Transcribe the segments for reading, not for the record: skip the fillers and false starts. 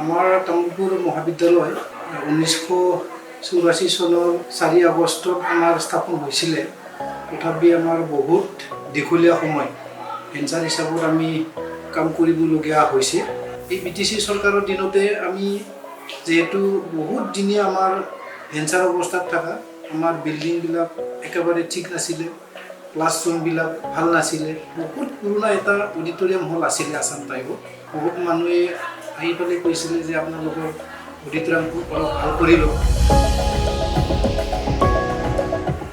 আমাৰ তামুলপুৰ মহাবিদ্যালয় 1984 চনৰ 4 আগষ্টত আমাৰ স্থাপন হৈছিলে। তথাপি আমাৰ বহুত দীঘলীয়া সময় ভেঞ্চাৰ হিচাপত আমি কাম কৰিবলগীয়া হৈছে। এই BTC চৰকাৰৰ দিনতে আমি যেহেতু বহুত দিনীয়া আমাৰ ভেঞ্চাৰ অৱস্থাত থকা আমাৰ বিল্ডিংবিলাক একেবাৰে ঠিক নাছিলে, ক্লাছৰুমবিলাক ভাল নাছিলে, বহুত পুৰণা এটা অডিটৰিয়াম হল আছিলে আসাম টাইপত। বহুত মানুহে আহি পেলাই কৈছিলে যে আপোনালোকৰ অডিটৰিয়ামটো অলপ ভাল কৰি লওক।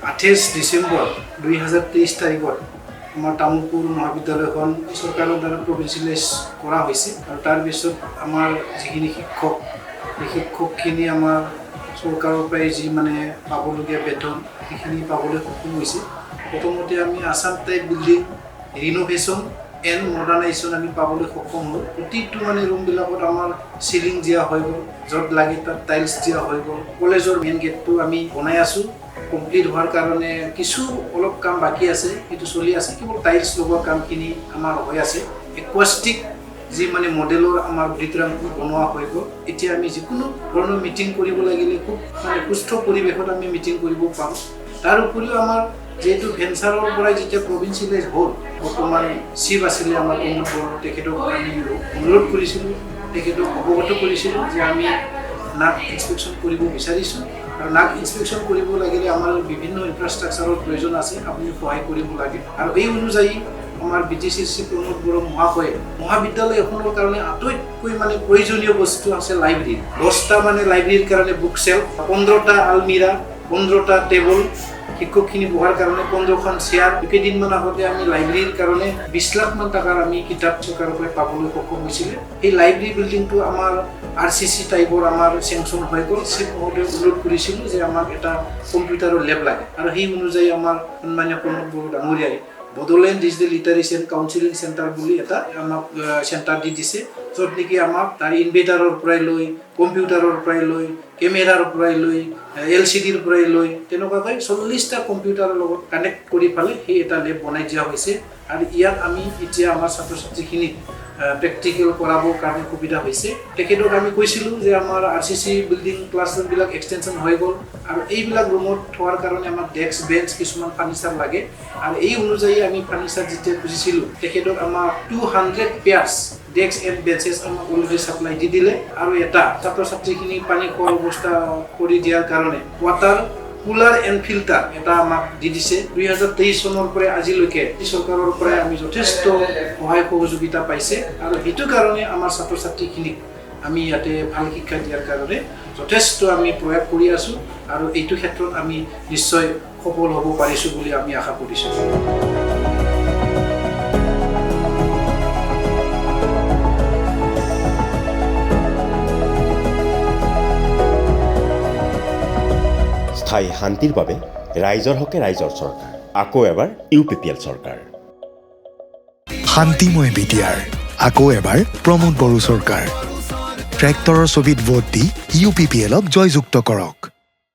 28 ডিচেম্বৰ 2023 তাৰিখত আমাৰ তামুলপুৰ মহাবিদ্যালয়খন চৰকাৰৰ দ্বাৰা প্ৰভিঞ্চিয়েলাইজ কৰা হৈছে আৰু তাৰ পিছত আমাৰ যিখিনি শিক্ষক এই শিক্ষকখিনি আমাৰ চৰকাৰৰ পৰাই যি পাবলগীয়া বেতন সেইখিনি পাবলৈ সক্ষম হৈছে। প্ৰথমতে আমি আসাম টাইপ বিল্ডিং ৰিনোভেশ্যন এণ্ড মডাৰ্নাইজেশ্যন আমি পাবলৈ সক্ষম হ'ল। প্ৰতিটো ৰুমবিলাকত আমাৰ চিলিং দিয়া হৈ গ'ল, য'ত লাগে তাত টাইলছ দিয়া হৈ গ'ল। কলেজৰ মেইন গেটটো আমি বনাই আছোঁ, কমপ্লিট হোৱাৰ কাৰণে কিছু অলপ কাম বাকী আছে, সেইটো চলি আছে। কেৱল টাইলছ লগোৱা কামখিনি আমাৰ হৈ আছে। একুৱাষ্টিক যি মডেলৰ আমাৰ অডিটৰিয়ামটো বনোৱা হৈ গ'ল। এতিয়া আমি যিকোনো ধৰণৰ মিটিং কৰিব লাগিলে খুব সুস্থ পৰিৱেশত আমি মিটিং কৰিব পাৰোঁ। তাৰ উপৰিও আমাৰ যেহেতু ভেঞ্চাৰৰ পৰাই যেতিয়া প্ৰভিঞ্চিয়েলাইজ হ'ল, বৰ্তমান চিফ আছিলে আমাৰ প্ৰমোদ বড়ো, তেখেতক আমি অনুৰোধ কৰিছিলোঁ, তেখেতক অৱগত কৰিছিলোঁ যে আমি নাক ইনস্পেকশ্যন কৰিব বিচাৰিছোঁ আৰু নাক ইনস্পেকশ্যন কৰিব লাগিলে আমাৰ বিভিন্ন ইনফ্ৰাষ্ট্ৰাকচাৰৰ প্ৰয়োজন আছে, আপুনি সহায় কৰিব লাগে। আৰু এই অনুযায়ী আমাৰ BTC প্ৰমোদ বড়ো মহাশয়ে মহাবিদ্যালয় এখনৰ কাৰণে আটাইতকৈ প্ৰয়োজনীয় বস্তু আছে লাইব্ৰেৰী। 10টা লাইব্ৰেৰীৰ কাৰণে বুক চেল্ফ, 15টা আলমিৰা, 15টা টেবুল, শিক্ষকখিনি বহাৰ কাৰণে 15খন চেয়াৰ। কেইদিনমান আগতে আমি লাইব্ৰেৰীৰ কাৰণে 20 লাখ মান টকাৰ আমি কিতাপ চৰকাৰৰ পৰা পাবলৈ সক্ষম হৈছিলে। এই লাইব্ৰেৰী বিল্ডিংটো আমাৰ RCC টাইপৰ আমাৰ চেংচন হৈ গ'ল। চিফ মহোদয়ে অনুৰোধ কৰিছিলোঁ যে আমাক এটা কম্পিউটাৰৰ লেব লাগে আৰু সেই অনুযায়ী আমাৰ সন্মানীয় প্ৰমোদ বড়ো ডাঙৰীয়াই Bodoland digital লিটাৰেচি and counselling centre বুলি এটা আমাক চেণ্টাৰ দি দিছে, য'ত নেকি আমাক তাৰ ইনভাৰ্টাৰৰ পৰাই লৈ, কম্পিউটাৰৰ পৰাই লৈ, কেমেৰাৰ পৰাই লৈ, LCDৰ পৰাই লৈ তেনেকুৱাকৈ 40টা কম্পিউটাৰৰ লগত কানেক্ট কৰি পেলাই সেই এটা লেব বনাই দিয়া হৈছে। আৰু ইয়াত আমি এতিয়া আমাৰ ছাত্ৰ ছাত্ৰীখিনিক প্ৰেক্টিকেল কৰাবৰ কাৰণে সুবিধা হৈছে। তেখেতক আমি কৈছিলোঁ যে আমাৰ RCC বিল্ডিং ক্লাছৰুমবিলাক এক্সটেনশ্যন হৈ গ'ল আৰু এইবিলাক ৰুমত থোৱাৰ কাৰণে আমাক ডেস্ক বেঞ্চ কিছুমান ফাৰ্নিচাৰ লাগে। আৰু এই অনুযায়ী আমি ফাৰ্নিচাৰ যেতিয়া খুজিছিলোঁ, তেখেতক আমাক 200 পেয়াৰ্ছ ডেস্ক এণ্ড বেঞ্চেছ আমাক অলৰেডি ছাপ্লাই দি দিলে। আৰু এটা ছাত্ৰ ছাত্ৰীখিনি পানী খোৱাৰ ব্যৱস্থা কৰি দিয়াৰ কাৰণে ৱাটাৰ কুলাৰ এণ্ড ফিল্টাৰ এটা আমাক দি দিছে। 2023 চনৰ পৰা আজিলৈকে চৰকাৰৰ পৰা আমি যথেষ্ট সহায় সহযোগিতা পাইছে আৰু সেইটো কাৰণে আমাৰ ছাত্ৰ ছাত্ৰীখিনিক আমি ইয়াতে ভাল শিক্ষা দিয়াৰ কাৰণে যথেষ্ট আমি প্ৰয়াস কৰি আছোঁ আৰু এইটো ক্ষেত্ৰত আমি নিশ্চয় সফল হ'ব পাৰিছোঁ বুলি আমি আশা কৰিছোঁ। স্থায়ী শান্তিৰ বাবে ৰাইজৰ হকে ৰাইজৰ চৰকাৰ, আকৌ এবাৰ UPPL চৰকাৰ। শান্তিময় BTR, আকৌ এবাৰ প্ৰমোদ বড়ো চৰকাৰ। ট্ৰেক্টৰৰ ছবিত ভোট দি UPPLক জয়যুক্ত কৰক।